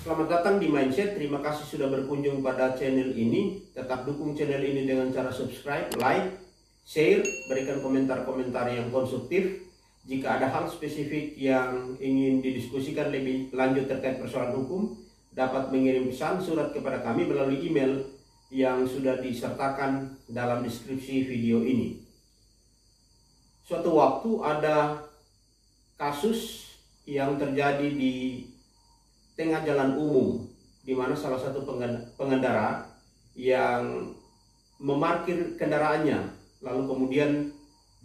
Selamat datang di Mindset. Terima kasih sudah berkunjung pada channel ini. Tetap dukung channel ini dengan cara subscribe, like, share, berikan komentar-komentar yang konstruktif. Jika ada hal spesifik yang ingin didiskusikan lebih lanjut terkait persoalan hukum, dapat mengirim pesan surat kepada kami melalui email yang sudah disertakan dalam deskripsi video ini. Suatu waktu ada kasus yang terjadi di tengah jalan umum, di mana salah satu pengendara yang memarkir kendaraannya lalu kemudian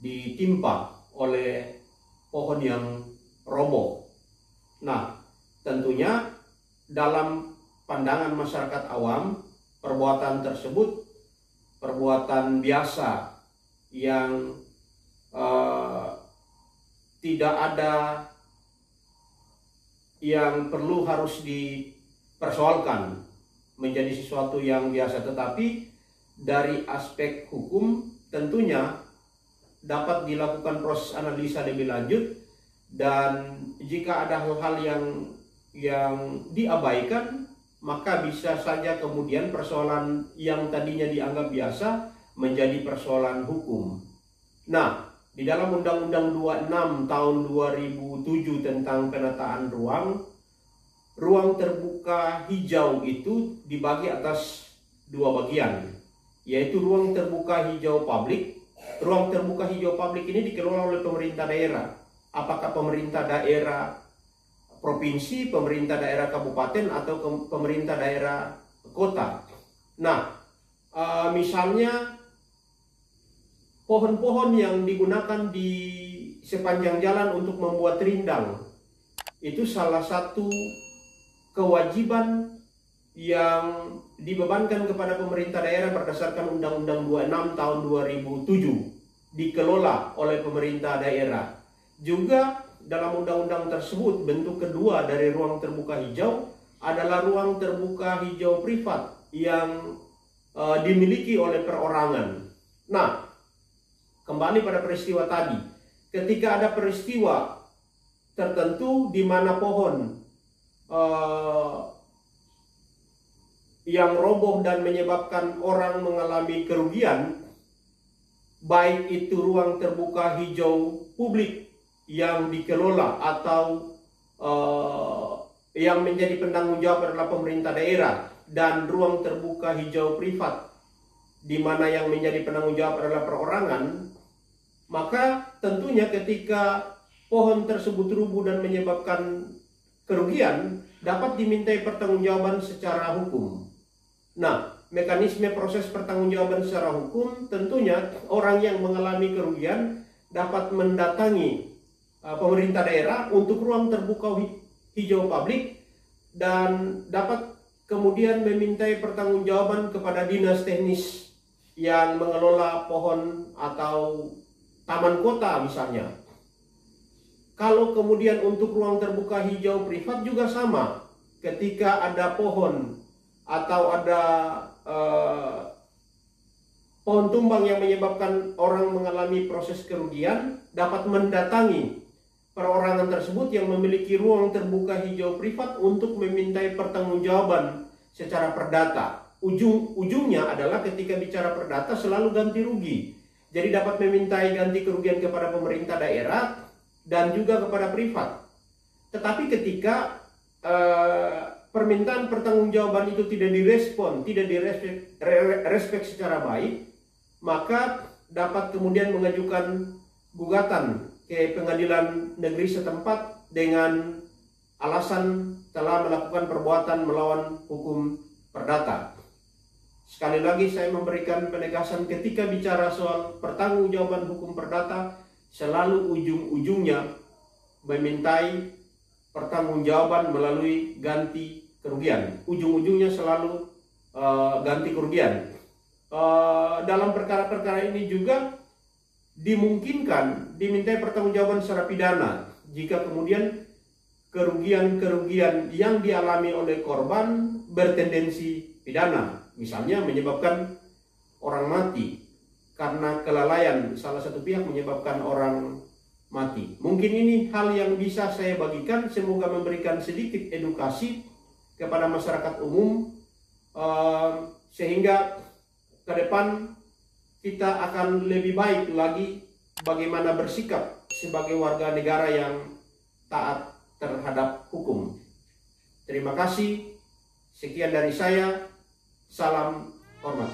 ditimpa oleh pohon yang roboh. Nah, tentunya dalam pandangan masyarakat awam, perbuatan tersebut perbuatan biasa yang tidak ada yang perlu harus dipersoalkan, menjadi sesuatu yang biasa. Tetapi dari aspek hukum tentunya dapat dilakukan proses analisa lebih lanjut, dan jika ada hal-hal yang diabaikan, maka bisa saja kemudian persoalan yang tadinya dianggap biasa menjadi persoalan hukum. Nah, di dalam Undang-Undang 26 tahun 2007 tentang penataan ruang terbuka hijau itu dibagi atas dua bagian, yaitu ruang terbuka hijau publik. Ruang terbuka hijau publik ini dikelola oleh pemerintah daerah. Apakah pemerintah daerah provinsi, pemerintah daerah kabupaten, atau pemerintah daerah kota. Nah, misalnya pohon-pohon yang digunakan di sepanjang jalan untuk membuat rindang, itu salah satu kewajiban yang dibebankan kepada pemerintah daerah berdasarkan Undang-Undang 26 tahun 2007, dikelola oleh pemerintah daerah. Juga dalam undang-undang tersebut, bentuk kedua dari ruang terbuka hijau adalah ruang terbuka hijau privat yang dimiliki oleh perorangan. Nah, kembali pada peristiwa tadi, ketika ada peristiwa tertentu di mana pohon yang roboh dan menyebabkan orang mengalami kerugian, baik itu ruang terbuka hijau publik yang dikelola atau yang menjadi penanggung jawab adalah pemerintah daerah, dan ruang terbuka hijau privat di mana yang menjadi penanggung jawab adalah perorangan, maka tentunya ketika pohon tersebut rubuh dan menyebabkan kerugian, dapat dimintai pertanggungjawaban secara hukum. Nah, mekanisme proses pertanggungjawaban secara hukum tentunya orang yang mengalami kerugian dapat mendatangi pemerintah daerah untuk ruang terbuka hijau publik dan dapat kemudian memintai pertanggungjawaban kepada dinas teknis yang mengelola pohon atau taman kota misalnya. Kalau kemudian untuk ruang terbuka hijau privat juga sama, ketika ada pohon atau ada pohon tumbang yang menyebabkan orang mengalami proses kerugian, dapat mendatangi perorangan tersebut yang memiliki ruang terbuka hijau privat untuk memintai pertanggungjawaban secara perdata. Ujungnya adalah ketika bicara perdata selalu ganti rugi. Jadi dapat memintai ganti kerugian kepada pemerintah daerah dan juga kepada privat. Tetapi ketika permintaan pertanggungjawaban itu tidak direspon, tidak direspek secara baik, maka dapat kemudian mengajukan gugatan ke pengadilan negeri setempat dengan alasan telah melakukan perbuatan melawan hukum perdata. Sekali lagi saya memberikan penegasan, ketika bicara soal pertanggungjawaban hukum perdata, selalu ujung-ujungnya memintai pertanggungjawaban melalui ganti kerugian. Ujung-ujungnya selalu ganti kerugian. Dalam perkara-perkara ini juga dimungkinkan dimintai pertanggungjawaban secara pidana jika kemudian kerugian-kerugian yang dialami oleh korban bertendensi pidana. Misalnya menyebabkan orang mati karena kelalaian salah satu pihak menyebabkan orang mati. Mungkin ini hal yang bisa saya bagikan, semoga memberikan sedikit edukasi kepada masyarakat umum, sehingga ke depan kita akan lebih baik lagi bagaimana bersikap sebagai warga negara yang taat terhadap hukum. Terima kasih. Sekian dari saya. Salam hormat.